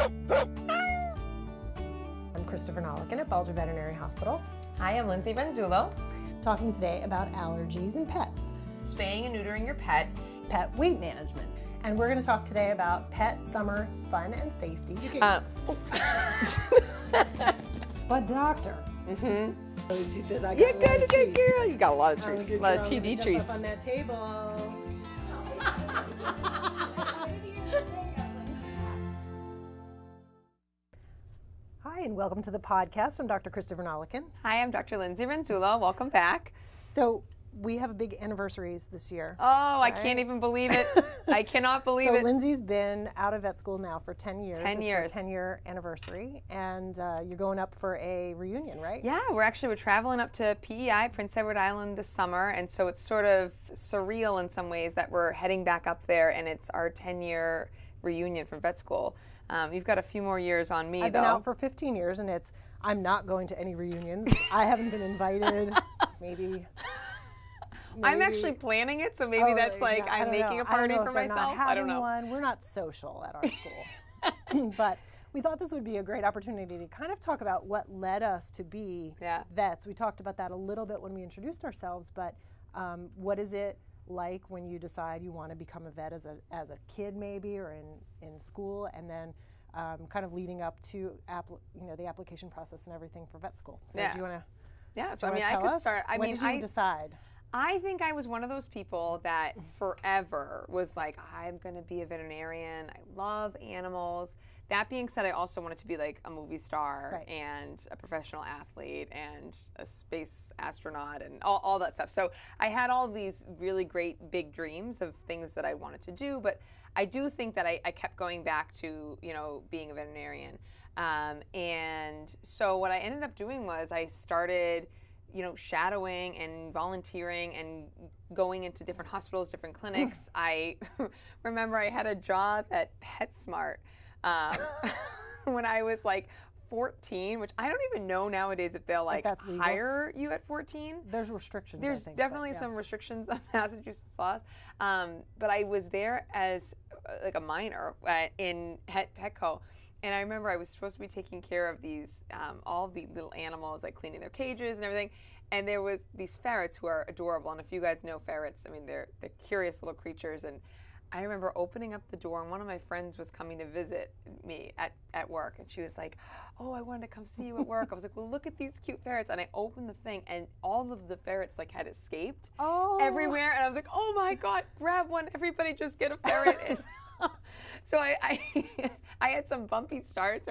I'm Vernaleken at Veterinary Hospital. Hi, I'm Renzullo. Talking today about allergies in pets. Spaying and neutering your pet. Pet weight management. And we're going to talk today about pet summer fun and safety. But doctor. Mm-hmm. So she says, I got You're good, good girl. You got a lot of treats, a lot of TD treats. Up on that table. Hi, and welcome to the podcast. I'm Dr. Vernaleken. Hi, I'm Dr. Lindsay Renzullo. Welcome back. So we have big anniversaries this year. Oh, right? I can't even believe it. I cannot believe it. So Lindsay's been out of vet school now for 10 years. 10 years. It's her 10-year anniversary, and you're going up for a reunion, right? Yeah, we're traveling up to PEI, Prince Edward Island, this summer, and so it's sort of surreal in some ways that we're heading back up there, and it's our 10-year reunion from vet school. You've got a few more years on me, I've been out for 15 years, and I'm not going to any reunions. I haven't been invited. Maybe. I'm actually planning it, so maybe that's like I'm making a party for myself. I don't know. We're not social at our school. But we thought this would be a great opportunity to kind of talk about what led us to be vets. We talked about that a little bit when we introduced ourselves, but what is it like when you decide you want to become a vet as a kid maybe, or in school, and then kind of leading up to the application process and everything for vet school. So do you want to? Yeah. So I could start. When did you decide? I think I was one of those people that forever was like, I'm going to be a veterinarian. I love animals. That being said, I also wanted to be like a movie star and a professional athlete and a space astronaut and all that stuff. So I had all these really great big dreams of things that I wanted to do, but I do think that I kept going back to, being a veterinarian. And so what I ended up doing was I started shadowing and volunteering and going into different hospitals, different clinics. I remember I had a job at PetSmart when I was like 14, which I don't even know nowadays if they'll hire you at 14. There's restrictions. There's definitely some restrictions on Massachusetts law. But I was there as like a minor in Petco. And I remember I was supposed to be taking care of these, all the little animals, like cleaning their cages and everything. And there was these ferrets who are adorable. And if you guys know ferrets, I mean, they're curious little creatures. And I remember opening up the door, and one of my friends was coming to visit me at work. And she was like, oh, I wanted to come see you at work. I was like, well, look at these cute ferrets. And I opened the thing, and all of the ferrets had escaped everywhere. And I was like, oh my God, grab one. Everybody just get a ferret. So I had some bumpy starts,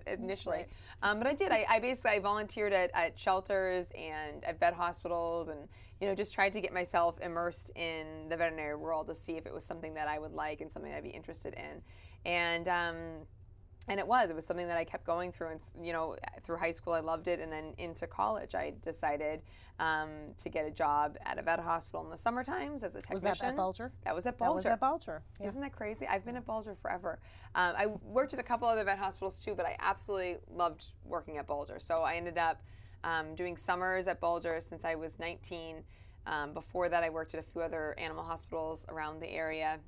initially, but I did. I volunteered at shelters and at vet hospitals, and just tried to get myself immersed in the veterinary world to see if it was something that I would like and something I'd be interested in, and it was something that I kept going through, and through high school I loved it, and then into college I decided to get a job at a vet hospital in the summer times as a technician. Was that at Bulger? That was at Bulger. That was at Bulger. Yeah. Isn't that crazy? I've been at Bulger forever. I worked at a couple other vet hospitals too, but I absolutely loved working at Bulger. So I ended up doing summers at Bulger since I was 19. Before that I worked at a few other animal hospitals around the area,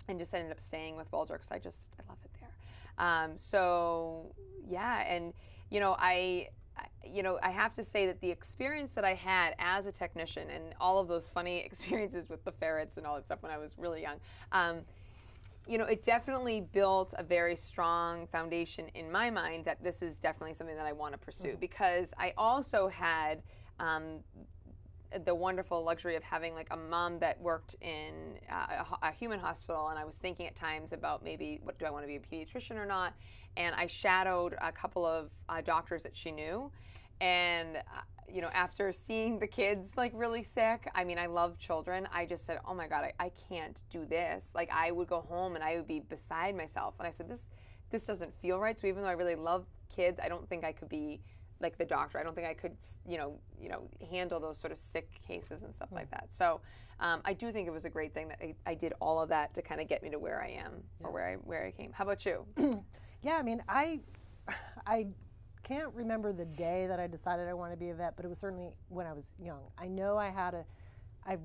and just ended up staying with Bulger because I love it there. So yeah, and I have to say that the experience that I had as a technician and all of those funny experiences with the ferrets and all that stuff when I was really young, it definitely built a very strong foundation in my mind that this is definitely something that I want to pursue, because I also had the wonderful luxury of having a mom that worked in a human hospital, and I was thinking at times about maybe do I want to be a pediatrician or not, and I shadowed a couple of doctors that she knew, and after seeing the kids really sick, I mean, I love children, I just said, oh my God, I can't do this. I would go home and I would be beside myself, and I said, this doesn't feel right. So even though I really love kids, I don't think I could be like the doctor. I don't think I could, handle those sort of sick cases and stuff like that. So I do think it was a great thing that I did all of that to kind of get me to where I am, or where I came. How about you? Yeah, I mean, I can't remember the day that I decided I wanted to be a vet, but it was certainly when I was young. I know I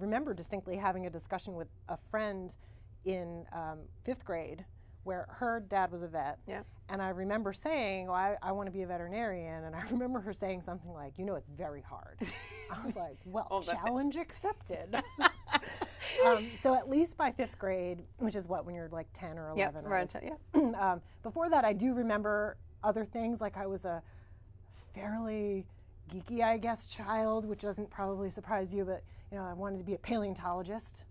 remember distinctly having a discussion with a friend in 5th grade where her dad was a vet. Yeah. And I remember saying, well, I want to be a veterinarian. And I remember her saying something like, it's very hard. I was like, well, challenge accepted. So at least by 5th grade, which is when you're like 10 or 11. Yep, right, yeah. Before that, I do remember other things. Like I was a fairly geeky, I guess, child, which doesn't probably surprise you, but I wanted to be a paleontologist.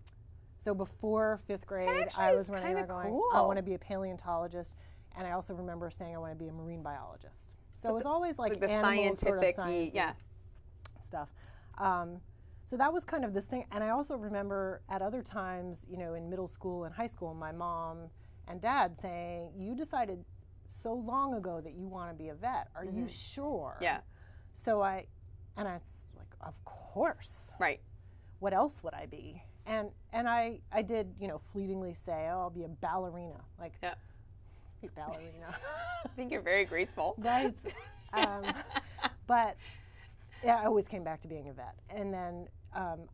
So before 5th grade, I was running around going, cool. I want to be a paleontologist. And I also remember saying I want to be a marine biologist. So it was always like the animals, scientific, sort of science stuff. So that was kind of this thing. And I also remember at other times, in middle school and high school, my mom and dad saying, you decided so long ago that you want to be a vet. Are you sure? Yeah. So I was like, of course. Right. What else would I be? And I did, fleetingly say, oh, I'll be a ballerina. Like, yeah. Ballerina. I think you're very graceful. Right. But yeah, I always came back to being a vet. And then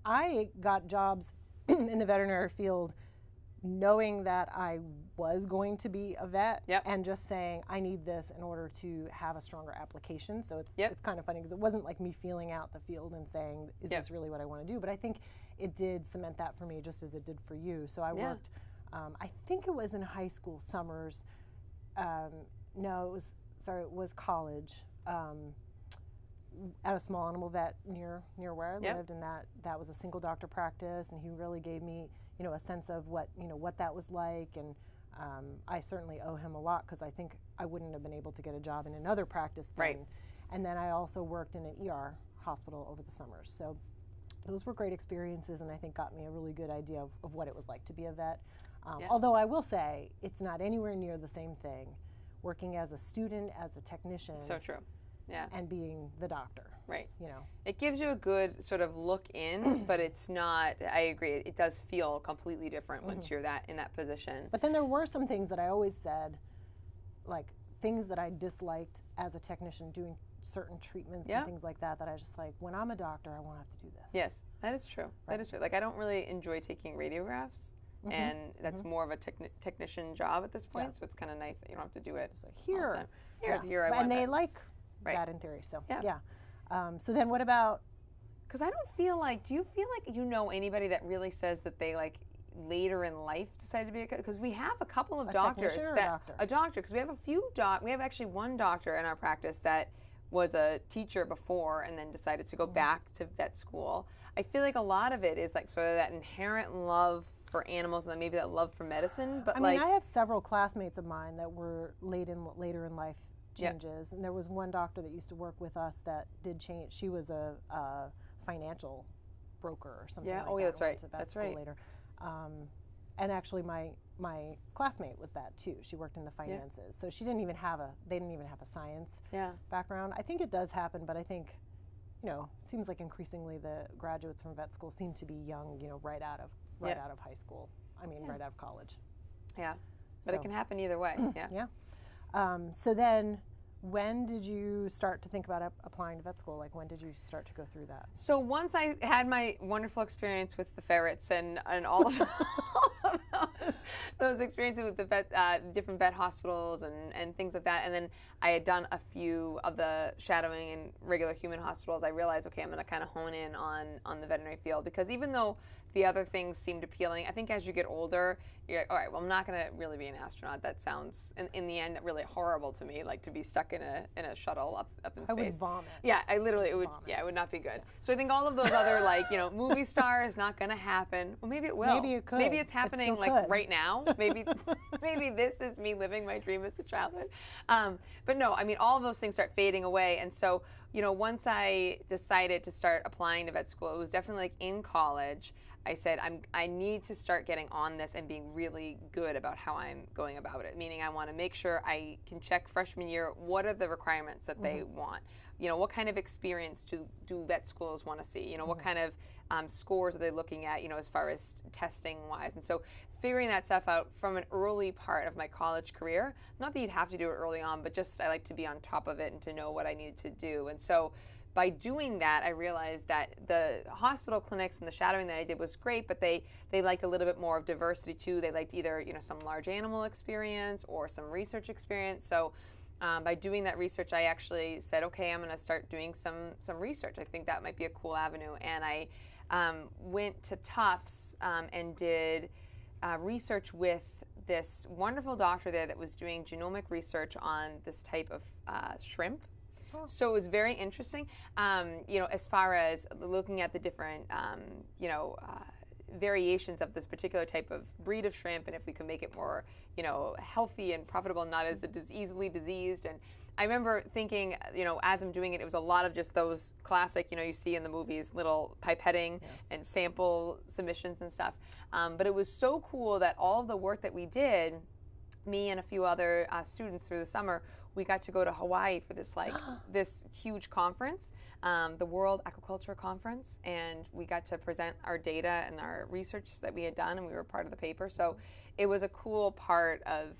I got jobs in the veterinary field knowing that I was going to be a vet and just saying, I need this in order to have a stronger application. So it's kind of funny because it wasn't like me feeling out the field and saying, is this really what I want to do? But I think it did cement that for me just as it did for you. So I worked, I think it was in high school summers. It was college, at a small animal vet near where I lived, and that was a single doctor practice, and he really gave me, a sense of what that was like, and I certainly owe him a lot because I think I wouldn't have been able to get a job in another practice then. Right. And then I also worked in an ER hospital over the summers. So those were great experiences, and I think got me a really good idea of what it was like to be a vet. Although I will say, it's not anywhere near the same thing working as a student, as a technician. So true. Yeah. And being the doctor. Right. It gives you a good sort of look in, but it's not, I agree, it does feel completely different once you're in that position. But then there were some things that I always said, like things that I disliked as a technician, doing certain treatments and things like that I was just like, when I'm a doctor, I won't have to do this. Yes, that is true. Right. That is true. Like, I don't really enjoy taking radiographs. And that's more of a technician job at this point, so it's kind of nice that you don't have to do it. So here I want and they that. like that in theory. So so then what about? Because I don't feel like. Do you feel like anybody that really says that they like later in life decided to be because we have a couple of doctors a doctor because we have a few we have actually one doctor in our practice that was a teacher before and then decided to go back to vet school. I feel like a lot of it is like sort of that inherent love for animals and then maybe that love for medicine. But I have several classmates of mine that were later in life changes, and there was one doctor that used to work with us that did change. She was a financial broker or something. Yeah. Like That's right. That's right. Later, and actually my classmate was that too. She worked in the finances, so she didn't even have they didn't even have a science background. I think it does happen, but I think it seems like increasingly the graduates from vet school seem to be young, right out of high school. Right out of college. Yeah, but it can happen either way. Yeah. So then, when did you start to think about applying to vet school? Like, when did you start to go through that? So once I had my wonderful experience with the ferrets and all of those experiences with the different vet hospitals and things like that, and then I had done a few of the shadowing in regular human hospitals, I realized, okay, I'm going to kind of hone in on the veterinary field, because even though the other things seemed appealing, I think as you get older, you're like, all right, well, I'm not going to really be an astronaut. That sounds, in the end, really horrible to me, like to be stuck in a shuttle up in space. I would vomit. Yeah, it would not be good. So I think all of those other, movie stars, not going to happen. Well, maybe it will. Maybe it could. Maybe it's happening, right now. Maybe this is me living my dream as a childhood. But no, all of those things start fading away. And so, once I decided to start applying to vet school, it was definitely in college. I said, I need to start getting on this and being really good about how I'm going about it. Meaning I want to make sure I can check freshman year, what are the requirements that they want? What kind of experience do vet schools want to see? What kind of scores are they looking at, as far as testing-wise? And so figuring that stuff out from an early part of my college career, not that you'd have to do it early on, but just I like to be on top of it and to know what I needed to do. And so by doing that, I realized that the hospital clinics and the shadowing that I did was great, but they liked a little bit more of diversity too. They liked either some large animal experience or some research experience. So by doing that research, I actually said, okay, I'm going to start doing some research. I think that might be a cool avenue. And I went to Tufts and did research with this wonderful doctor there that was doing genomic research on this type of shrimp. Oh. So it was very interesting, as far as looking at the different, variations of this particular type of breed of shrimp, and if we can make it more, healthy and profitable, not as easily diseased. And I remember thinking, as I'm doing it, it was a lot of just those classic, you see in the movies, little pipetting and sample submissions and stuff. But it was so cool that all of the work that we did, me and a few other students through the summer, we got to go to Hawaii for this this huge conference, the World Aquaculture Conference, and we got to present our data and our research that we had done, and we were part of the paper. So it was a cool part of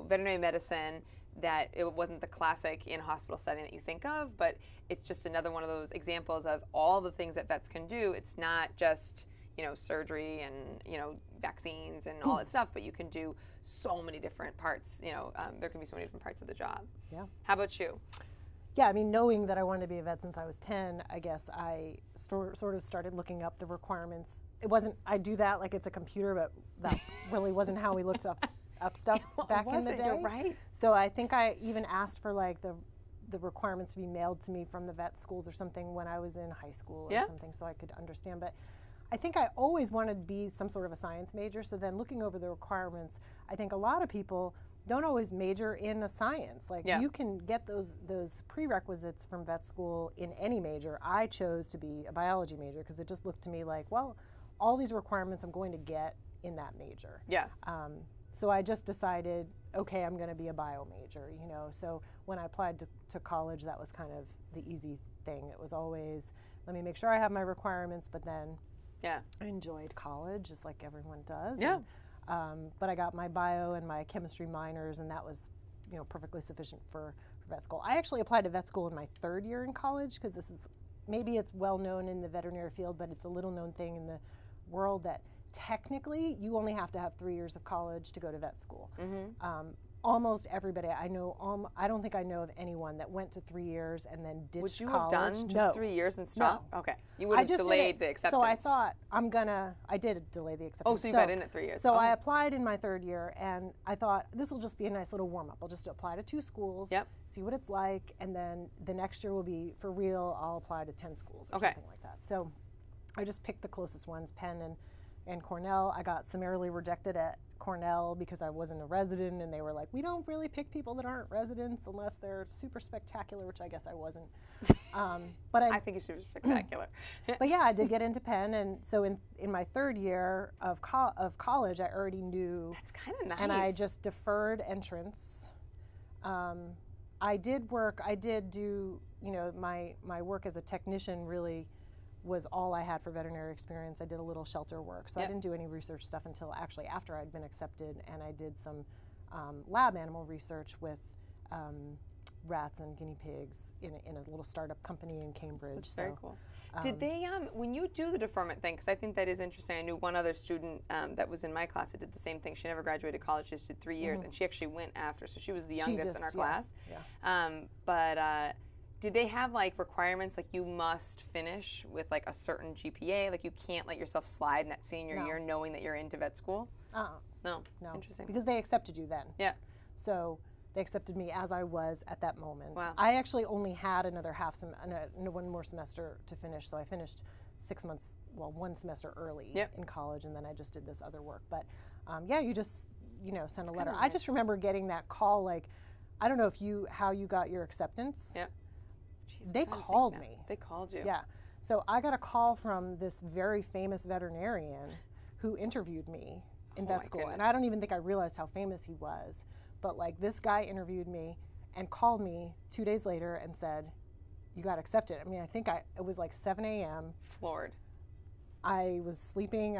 veterinary medicine, that it wasn't the classic in-hospital setting that you think of, but it's just another one of those examples of all the things that vets can do. It's not just surgery and vaccines and all that stuff, but you can do so many different parts. There can be so many different parts of the job. Yeah. How about you? Yeah, I mean, knowing that I wanted to be a vet since I was 10, I guess I sort of started looking up the requirements. It wasn't, I do that like it's a computer, but that really wasn't how we looked up stuff back in the day. You're right. So I think I even asked for like the requirements to be mailed to me from the vet schools or something when I was in high school or something, so I could understand. But I think I always wanted to be some sort of a science major, so then looking over the requirements, I think a lot of people don't always major in a science. Like you can get those prerequisites from vet school in any major. I chose to be a biology major because it just looked to me like, well, all these requirements I'm going to get in that major. Yeah. So I just decided, okay, I'm going to be a bio major, So when I applied to college, that was kind of the easy thing. It was always, let me make sure I have my requirements, but then I enjoyed college, just like everyone does. Yeah. And, but I got my bio and my chemistry minors, and that was, perfectly sufficient for vet school. I actually applied to vet school in my 3rd year in college, because this is, maybe it's well known in the veterinary field, but it's a little known thing in the world that technically you only have to have 3 years of college to go to vet school. Mm-hmm. Almost everybody I know, I don't think I know of anyone that went to 3 years and then ditched college. Would you college. have done just 3 years and stopped? No. Okay. You would have delayed the acceptance. So I thought, I did delay the acceptance. Oh, so you got in at 3 years. So I applied in my 3rd year, and I thought, this will just be a nice little warm-up. I'll just apply to 2 schools, see what it's like, and then the next year will be, for real, I'll apply to 10 schools or something like that. So I just picked the closest ones, Penn and Cornell. I got summarily rejected at Cornell because I wasn't a resident, and they were like, we don't really pick people that aren't residents unless they're super spectacular, which I guess I wasn't. But I think you're super spectacular. But yeah, I did get into Penn, and so in my 3rd year of college, I already knew. That's kind of nice. And I just deferred entrance. I did do, my work as a technician really was all I had for veterinary experience. I did a little shelter work, so I didn't do any research stuff until actually after I'd been accepted, and I did some lab animal research with rats and guinea pigs in a little startup company in Cambridge. That's very cool. Did they, when you do the deferment thing, because I think that is interesting, I knew one other student that was in my class that did the same thing. She never graduated college, she just did 3 years, and she actually went after, so she was the youngest in our class. Yeah. Did they have requirements like you must finish with a certain GPA? Like you can't let yourself slide in that senior year knowing that you're into vet school? No. Interesting. Because they accepted you then. Yeah. So they accepted me as I was at that moment. Wow. I actually only had another one more semester to finish, so I finished 6 months, 1 semester early in college, and then I just did this other work. But you just send a letter. I just remember getting that call. I don't know how you got your acceptance. Yeah. They called me. They called you. Yeah. So I got a call from this very famous veterinarian who interviewed me in vet school. Goodness. And I don't even think I realized how famous he was. But this guy interviewed me and called me 2 days later and said, you got accepted. I mean, I think it was 7 a.m. Floored. I was sleeping.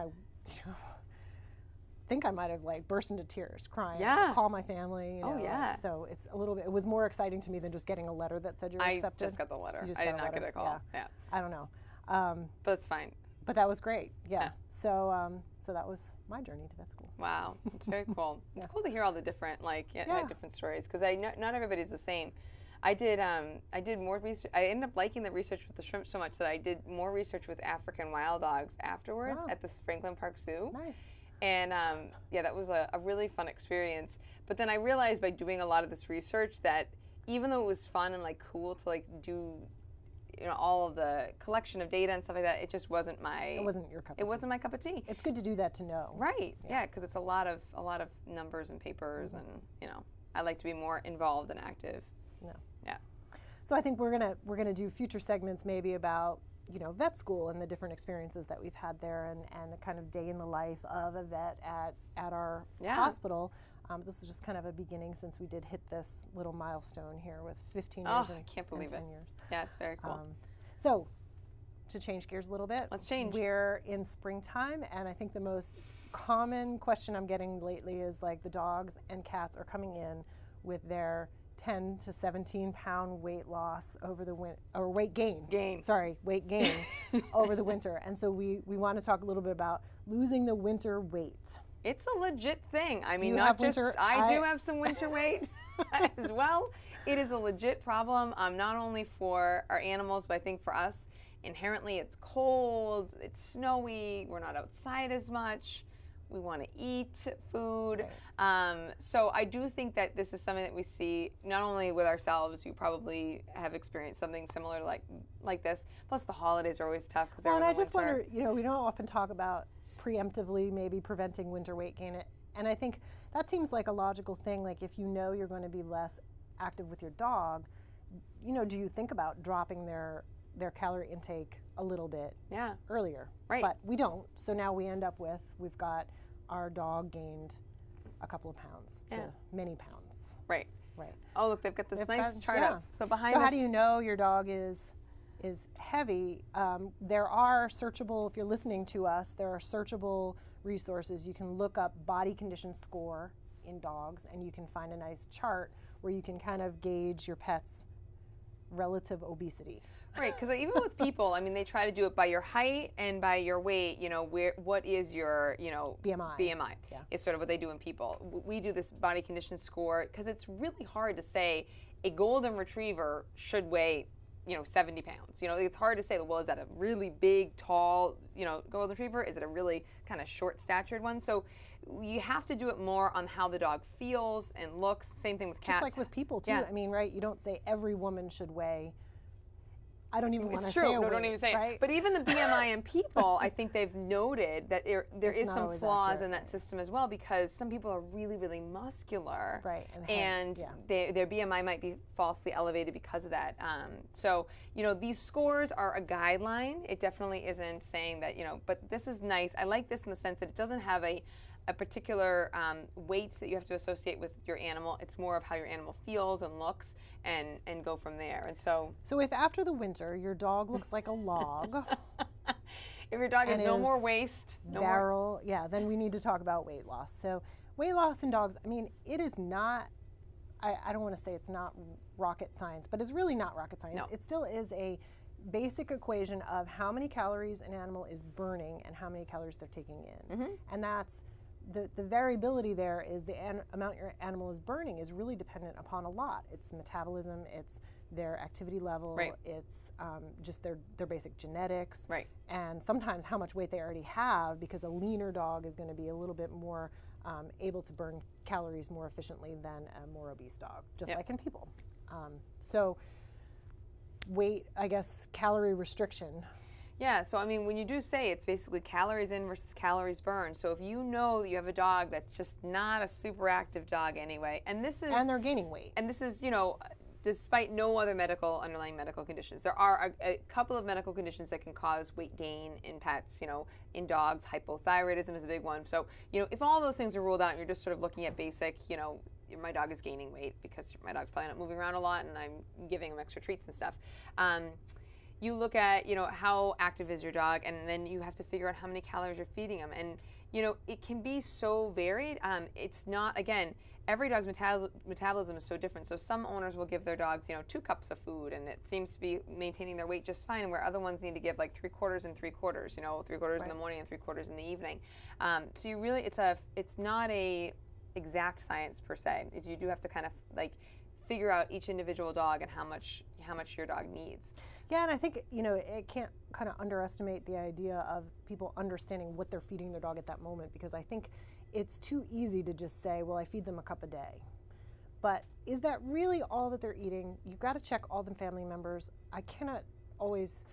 think I might have like burst into tears, crying. Yeah. Call my family. You know, Oh, yeah. So it's a little bit. It was more exciting to me than just getting a letter that said you were accepted. I just got the letter. I did not get a call. Yeah. I don't know. But that's fine. But that was great. Yeah. So so that was my journey to vet school. Wow, it's very cool. It's cool to hear all the different different stories, because not everybody's the same. I did more research. I ended up liking the research with the shrimp so much that I did more research with African wild dogs afterwards at the Franklin Park Zoo. Nice. And that was a really fun experience. But then I realized by doing a lot of this research that even though it was fun and like cool to like do, you know, all of the collection of data and stuff like that, it just wasn't It wasn't your cup of tea. It wasn't my cup of tea. It's good to do that to know. Right. Yeah, because it's a lot of numbers and papers, and you know, I like to be more involved and active. No. Yeah. So I think we're gonna do future segments maybe about, you know, vet school and the different experiences that we've had there, and the kind of day in the life of a vet at our hospital. This is just kind of a beginning, since we did hit this little milestone here with 15 years and, I can't believe and 10 it. years. Yeah, it's very cool. So to change gears a little bit. Let's change. We're in springtime, and I think the most common question I'm getting lately is like the dogs and cats are coming in with their 10 to 17 pound weight loss over the winter, or weight gain. Weight gain over the winter. And so we want to talk a little bit about losing the winter weight. It's a legit thing. I mean, I do have some winter weight as well. It is a legit problem, not only for our animals, but I think for us, inherently it's cold, it's snowy, we're not outside as much, we want to eat food. So I do think that this is something that we see not only with ourselves, you probably have experienced something similar like this, plus the holidays are always tough because they're in the winter. And I just wonder, you know, we don't often talk about preemptively maybe preventing winter weight gain, and I think that seems like a logical thing. Like if you know you're going to be less active with your dog, you know, do you think about dropping their calorie intake a little bit earlier? Right. But we don't. So now we end up with, we've got our dog gained a couple of pounds to many pounds. Right. Right. Oh, look, they've got this nice chart up. So behind So how do you know your dog is heavy? There are searchable, if you're listening to us, there are searchable resources. You can look up body condition score in dogs, and you can find a nice chart where you can kind of gauge your pet's relative obesity. Right, because even with people, I mean, they try to do it by your height and by your weight. You know, what is your, you know, BMI? BMI is sort of what they do in people. We do this body condition score because it's really hard to say a golden retriever should weigh, you know, 70 pounds. You know, it's hard to say, well, is that a really big, tall, you know, golden retriever? Is it a really kind of short-statured one? So you have to do it more on how the dog feels and looks. Same thing with cats. Just like with people, too. I mean, right, you don't say every woman should weigh. I don't even want to say a weight, don't even say right? it. But even the BMI in people, I think they've noted that there is some flaws in that system as well, because some people are really, really muscular. Right. And their BMI might be falsely elevated because of that. So, you know, these scores are a guideline. It definitely isn't saying that, you know, but this is nice. I like this in the sense that it doesn't have a particular weight that you have to associate with your animal. It's more of how your animal feels and looks, and go from there. And so if after the winter your dog looks like a log, if your dog has no more waist, then we need to talk about weight loss. So weight loss in dogs, I mean, it is not, I don't want to say it's not rocket science, but it's really not rocket science. No. It still is a basic equation of how many calories an animal is burning and how many calories they're taking in. And that's the variability there is the amount your animal is burning is really dependent upon a lot. It's the metabolism, it's their activity level, it's just their basic genetics, and sometimes how much weight they already have, because a leaner dog is going to be a little bit more able to burn calories more efficiently than a more obese dog, just like in people. So weight, I guess, calorie restriction. Yeah, so I mean, when you do say it's basically calories in versus calories burned. So if you know that you have a dog that's just not a super active dog anyway, and they're gaining weight, and this is, you know, despite no other underlying medical conditions. There are a couple of medical conditions that can cause weight gain in pets. You know, in dogs, hypothyroidism is a big one. So, you know, if all those things are ruled out and you're just sort of looking at basic, you know, my dog is gaining weight because my dog's probably not moving around a lot and I'm giving him extra treats and stuff. You look at, you know, how active is your dog, and then you have to figure out how many calories you're feeding him. And, you know, it can be so varied. It's not, again, every dog's metabolism is so different. So some owners will give their dogs, you know, 2 cups of food, and it seems to be maintaining their weight just fine, where other ones need to give like 3/4 and 3/4, you know, 3/4 in the morning and 3/4 in the evening. So you really, it's not a exact science per se. Is you do have to kind of like figure out each individual dog and how much your dog needs. Yeah, and I think, you know, it can't kind of underestimate the idea of people understanding what they're feeding their dog at that moment, because I think it's too easy to just say, well, I feed them a cup a day. But is that really all that they're eating? You've got to check all the family members. I cannot always,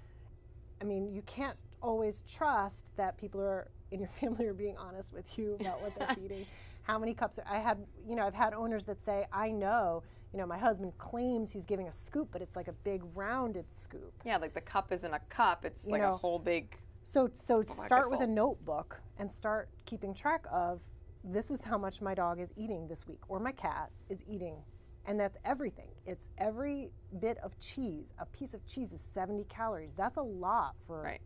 I mean, you can't always trust that people in your family are being honest with you about what they're feeding. How many cups I've had owners that say, I know, you know, my husband claims he's giving a scoop, but it's like a big rounded scoop. Yeah, like the cup isn't a cup, it's like a whole big. So start with a notebook and start keeping track of, this is how much my dog is eating this week, or my cat is eating. And that's everything. It's every bit of cheese. A piece of cheese is 70 calories. That's a lot for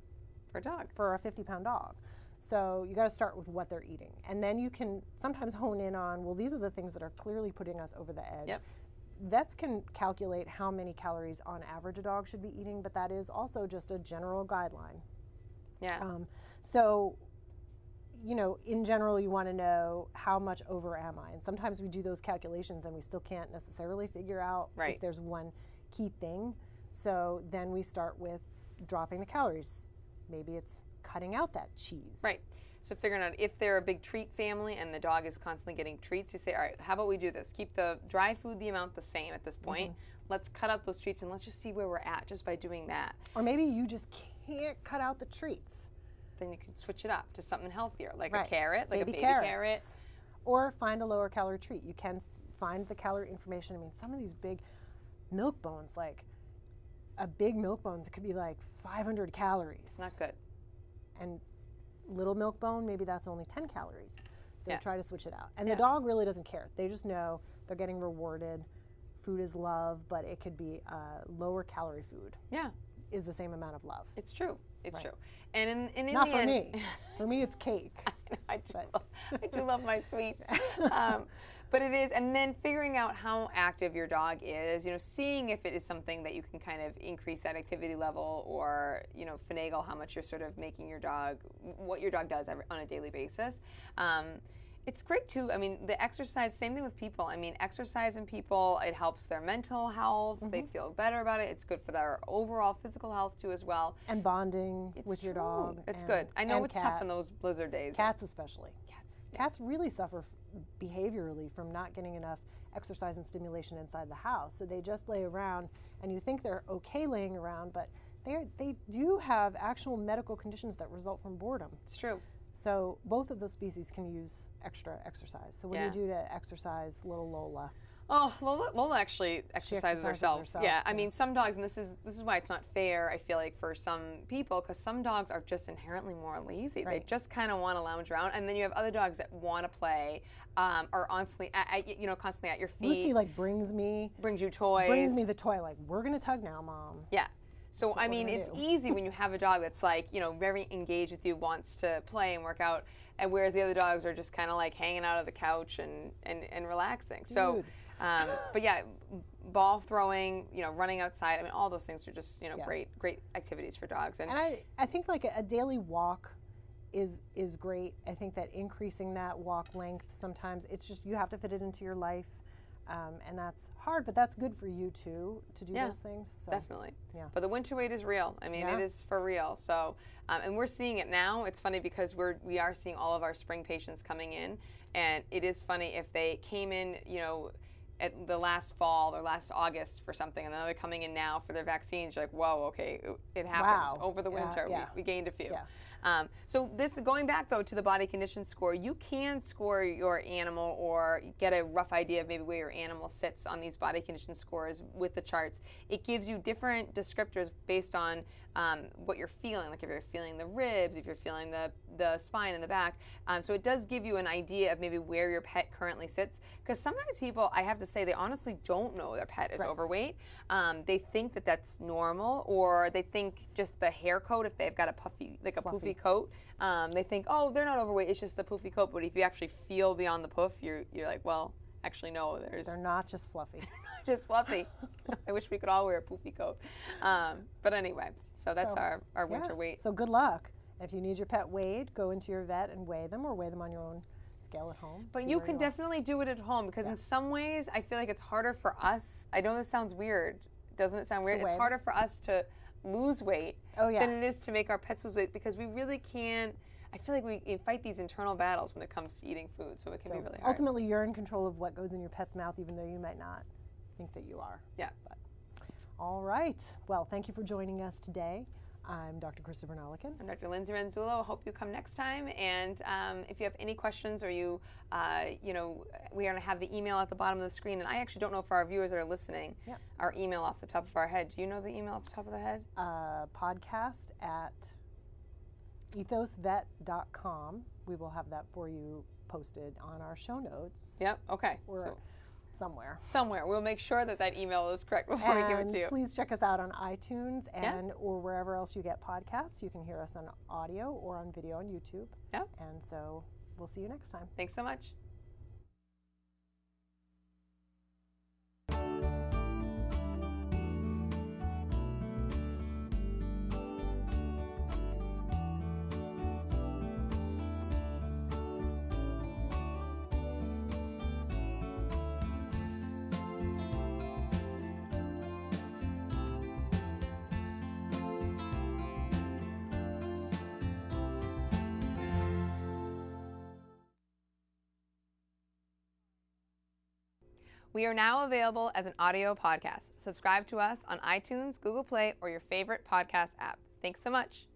a dog. For a 50-pound dog. So you got to start with what they're eating. And then you can sometimes hone in on, well, these are the things that are clearly putting us over the edge. Yep. Vets can calculate how many calories on average a dog should be eating, but that is also just a general guideline. Yeah. So, you know, in general, you want to know, how much over am I? And sometimes we do those calculations and we still can't necessarily figure out if there's one key thing. So then we start with dropping the calories. Maybe it's cutting out that cheese. Right. So figuring out if they're a big treat family and the dog is constantly getting treats, you say, all right, how about we do this? Keep the dry food the amount the same at this point. Let's cut out those treats and let's just see where we're at just by doing that. Or maybe you just can't cut out the treats. Then you can switch it up to something healthier, like a carrot, like baby a baby carrot. Or find a lower calorie treat. You can find the calorie information. I mean, some of these big milk bones, like a big milk bone could be like 500 calories. Not good. And little milk bone, maybe that's only 10 calories. So try to switch it out. And the dog really doesn't care. They just know they're getting rewarded. Food is love, but it could be lower calorie food. Yeah. Is the same amount of love. It's true. It's true. And in not the for end, me. For me, it's cake. I do love my sweets. But it is, and then figuring out how active your dog is, you know, seeing if it is something that you can kind of increase that activity level, or, you know, finagle how much you're sort of making your dog, what your dog does on a daily basis. It's great too. I mean, the exercise, same thing with people. I mean, exercise in people, it helps their mental health. They feel better about it. It's good for their overall physical health too as well. And bonding with your dog. It's good. I know it's tough in those blizzard days. Cats especially. Cats really suffer behaviorally from not getting enough exercise and stimulation inside the house. So they just lay around, and you think they're okay laying around, but they do have actual medical conditions that result from boredom. It's true. So both of those species can use extra exercise. So what do you do to exercise little Lola? Oh, Lola actually exercises herself. Yeah, I mean, some dogs, and this is why it's not fair, I feel like, for some people, because some dogs are just inherently more lazy. They just kind of want to lounge around, and then you have other dogs that want to play, are constantly at your feet. Lucy brings you toys. Brings me the toy, like, we're gonna tug now, Mom. Yeah. So, I mean, it's easy when you have a dog that's like, you know, very engaged with you, wants to play and work out, and whereas the other dogs are just kind of like hanging out of the couch and relaxing. Dude. So, but yeah, ball throwing, you know, running outside, I mean, all those things are just, you know, great activities for dogs. And I think like a daily walk is great. I think that increasing that walk length, sometimes it's just, you have to fit it into your life. And that's hard, but that's good for you too, to do those things. So. Definitely. Yeah. But the winter weight is real. I mean, it is for real. So, and we're seeing it now. It's funny because we are seeing all of our spring patients coming in, and it is funny if they came in, you know, at the last fall or last August for something, and then they're coming in now for their vaccines. You're like, whoa, okay, it happened over the winter. We gained a few. Yeah. So this, going back though to the body condition score, you can score your animal or get a rough idea of maybe where your animal sits on these body condition scores with the charts. It gives you different descriptors based on what you're feeling, like if you're feeling the ribs, if you're feeling the spine and the back. So it does give you an idea of maybe where your pet currently sits. Because sometimes people, I have to say, they honestly don't know their pet is overweight. They think that that's normal, or they think just the hair coat, if they've got a puffy, like a poofy coat, they think, oh, they're not overweight, it's just the poofy coat. But if you actually feel beyond the poof, you're like, well, actually, no, they're not just fluffy. Just fluffy. I wish we could all wear a poofy coat. But anyway, so that's our winter weight. So good luck. If you need your pet weighed, go into your vet and weigh them, or weigh them on your own scale at home. But you can definitely do it at home, because in some ways I feel like it's harder for us. I know this sounds weird. Doesn't it sound weird? It's harder for us to lose weight than it is to make our pets lose weight, because we really can't. I feel like we fight these internal battles when it comes to eating food, so it can be really hard. Ultimately, you're in control of what goes in your pet's mouth, even though you might not think that you are. Yeah. But, all right. Well, thank you for joining us today. I'm Dr. Vernaleken. I'm Dr. Lindsay Renzullo. I hope you come next time. And if you have any questions, or you know, we are going to have the email at the bottom of the screen. And I actually don't know for our viewers that are listening, our email off the top of our head. Do you know the email off the top of the head? Podcast at ethosvet.com. We will have that for you posted on our show notes. Yep. Okay. Or somewhere. We'll make sure that that email is correct before we give it to you. Please check us out on iTunes or wherever else you get podcasts. You can hear us on audio or on video on YouTube. Yeah. And so we'll see you next time. Thanks so much. We are now available as an audio podcast. Subscribe to us on iTunes, Google Play, or your favorite podcast app. Thanks so much.